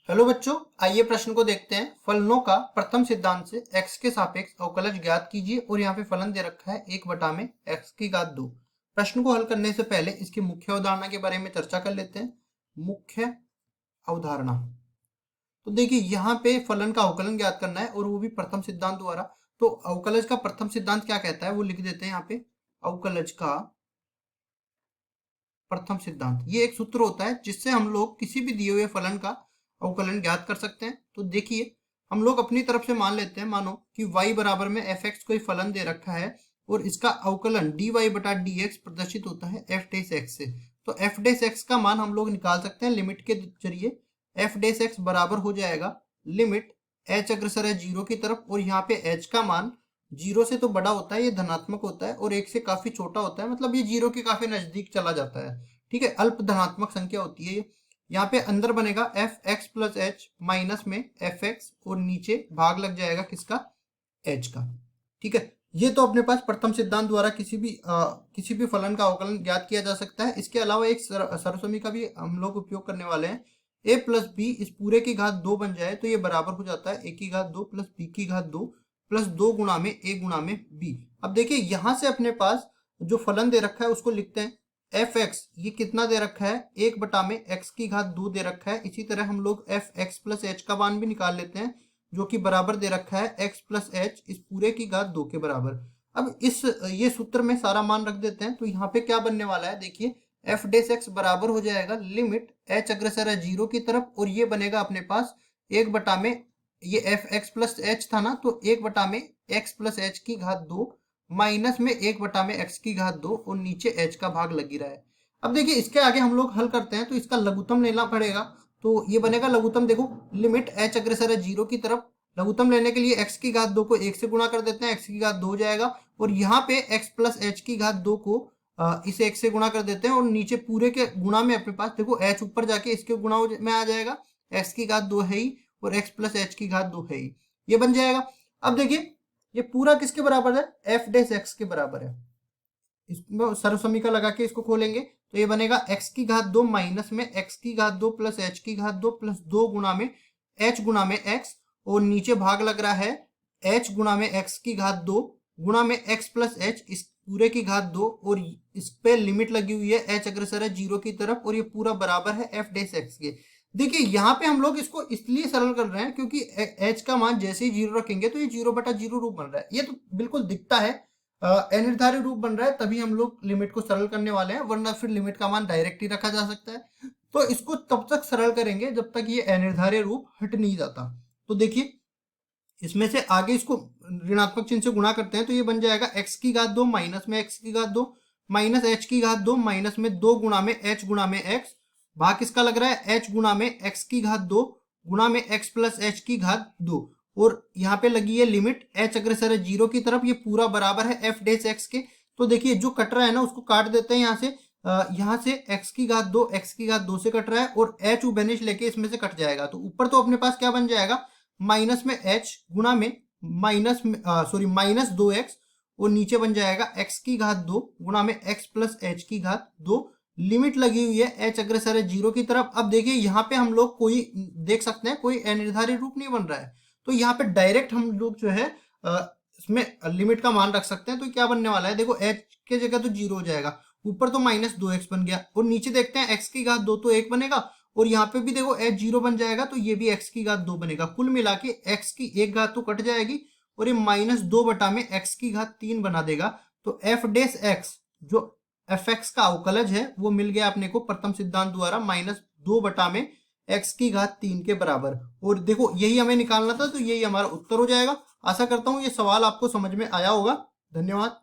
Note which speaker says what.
Speaker 1: Hello बच्चों, आइए प्रश्न को देखते हैं। फलनों का प्रथम सिद्धांत से x के सापेक्ष अवकलज ज्ञात कीजिए और यहाँ पे फलन दे रखा है 1/x⁴। प्रश्न को हल करने से पहले इसकी मुख्य अवधारणा के बारे में चर्चा कर लेते हैं। मुख्य अवधारणा, तो देखिए यहाँ पे फलन का अवकलन ज्ञात करना है और वो भी प्रथम सिद्धांत द्वारा। तो अवकलज का प्रथम सिद्धांत क्या कहता है वो लिख देते हैं यहाँ पे। अवकलज का प्रथम सिद्धांत ये एक सूत्र होता है जिससे हम लोग किसी भी दिए हुए फलन का अवकलन ज्ञात कर सकते हैं। तो देखिए हम लोग अपनी तरफ से मान लेते हैं, मानो कि y बराबर में f(x) कोई फलन दे रखा है और इसका अवकलन dy/dx प्रदर्शित होता है f(x) से। तो f(x) का मान हम लोग निकाल सकते हैं लिमिट के जरिए। f(x) बराबर हो जाएगा लिमिट h अग्रसर है 0 की तरफ और यहाँ पे h का मान 0 से तो बड़ा होता है, ये धनात्मक होता है और 1 से काफी छोटा होता है, मतलब ये 0 के काफी नजदीक चला जाता है। ठीक है, अल्प धनात्मक संख्या होती है ये। यहाँ पे अंदर बनेगा f(x + h) माइनस में f(x) और नीचे भाग लग जाएगा किसका, h का। ठीक है, ये तो अपने पास प्रथम सिद्धांत द्वारा किसी भी फलन का अवकलन ज्ञात किया जा सकता है। इसके अलावा एक सर्वसमी का भी हम लोग उपयोग करने वाले हैं। a + b इस पूरे की घात 2 बन जाए तो ये बराबर हो जाता है a⁴ + b⁴ प्लस 2 गुणा में a गुणा में b। अब देखिए यहां से अपने पास जो फलन दे रखा है उसको लिखते हैं। f(x) ये कितना दे रखा है, 1/x⁴ दे रखा है। इसी तरह हम लोग f(x + h) का मान भी निकाल लेते हैं जो कि बराबर दे रखा है x + h इस पूरे की घात 2 के बराबर। अब ये सूत्र में सारा मान रख देते हैं तो यहाँ पे क्या बनने वाला है, देखिए f(x) बराबर हो जाएगा लिमिट h अग्रसर है 0 की तरफ और ये बनेगा अपने पास 1 में ये f(x + h) था ना, तो 1/x + h⁴ माइनस में 1/x⁴ और नीचे h का भाग लग ही रहा है। अब देखिए इसके आगे हम लोग हल करते हैं तो इसका लघुत्तम लेना पड़ेगा। तो ये बनेगा लघुत्तम, देखो लिमिट h अग्रसर है 0 की तरफ। लघुत्तम लेने के लिए x⁴ को 1 से गुणा कर देते हैं, x⁴ 2 हो जाएगा और यहाँ पे x + h⁴ को इसे 1 से गुणा कर देते हैं और नीचे पूरे के गुणा में अपने पास देखो h ऊपर जाके इसके गुणा में आ जाएगा, x⁴ 2 है ही और x + h⁴ 2 है ही, ये बन जाएगा। अब देखिए ये पूरा किसके बराबर है, f(x) के बराबर है। इसमें सर्वसमीकरण लगा के इसको खोलेंगे तो ये बनेगा x⁴ 2 माइनस में x⁴ प्लस h⁴ प्लस 2 गुणा में h गुणा में x और नीचे भाग लग रहा है h गुणा में x⁴ 2 गुणा में x + h इस पूरे की घात 2 और इस पे लिमिट लगी हुई है h अग्रसर है 0 की तरफ और ये पूरा बराबर है f(x) के। देखिए यहाँ पे हम लोग इसको इसलिए सरल कर रहे हैं क्योंकि h का मान जैसे ही 0 रखेंगे तो ये 0/0 रूप बन रहा है। ये तो बिल्कुल दिखता है अनिर्धारित रूप बन रहा है, तभी हम लोग लिमिट को सरल करने वाले हैं, वरना फिर लिमिट का मान डायरेक्ट ही रखा जा सकता है। तो इसको तब तक सरल करेंगे जब तक ये अनिर्धारित रूप हट नहीं जाता। तो देखिए इसमें से आगे इसको ऋणात्मक चिन्ह से गुणा करते हैं तो ये बन जाएगा x⁴ 2 माइनस में x⁴ 2 माइनस h⁴ 2 माइनस में 2 गुणा में h गुणा में x, भाग किसका लग रहा है h गुणा में x⁴ 2 गुणा में x + h⁴ 2 और यहाँ पे लगी है लिमिट h अग्रसर है 0 की तरफ, ये पूरा बराबर है f(x) के। तो देखिए जो कट रहा है ना उसको काट देते हैं यहाँ से x⁴ 2 से कट रहा है और h बेनिश लेके इसमें से कट जाएगा तो ऊपर तो अपने पास क्या बन जाएगा, माइनस में h गुणा में माइनस 2x और नीचे बन जाएगा x⁴ 2 गुणा में x + h⁴ 2, लिमिट लगी हुई है h अग्रसर है 0 की तरफ। अब देखिए यहाँ पे हम लोग कोई देख सकते हैं कोई अनिर्धारित रूप नहीं बन रहा है, तो यहाँ पे डायरेक्ट हम लोग जो है इसमें लिमिट का मान रख सकते हैं। तो क्या बनने वाला है, देखो h के जगह तो 0 हो जाएगा, ऊपर तो माइनस 2x बन गया और नीचे देखते हैं x⁴ 2 तो 1 बनेगा और यहाँ पे भी देखो h 0 बन जाएगा तो ये भी x⁴ 2 बनेगा। कुल मिला के x की 1 घात तो कट जाएगी और ये -2 में x⁴ 3 बना देगा। तो f(x) जो f(x) का अवकलज है वो मिल गया अपने को प्रथम सिद्धांत द्वारा -2 में x⁴ 3 के बराबर। और देखो यही हमें निकालना था तो यही हमारा उत्तर हो जाएगा। आशा करता हूँ ये सवाल आपको समझ में आया होगा। धन्यवाद।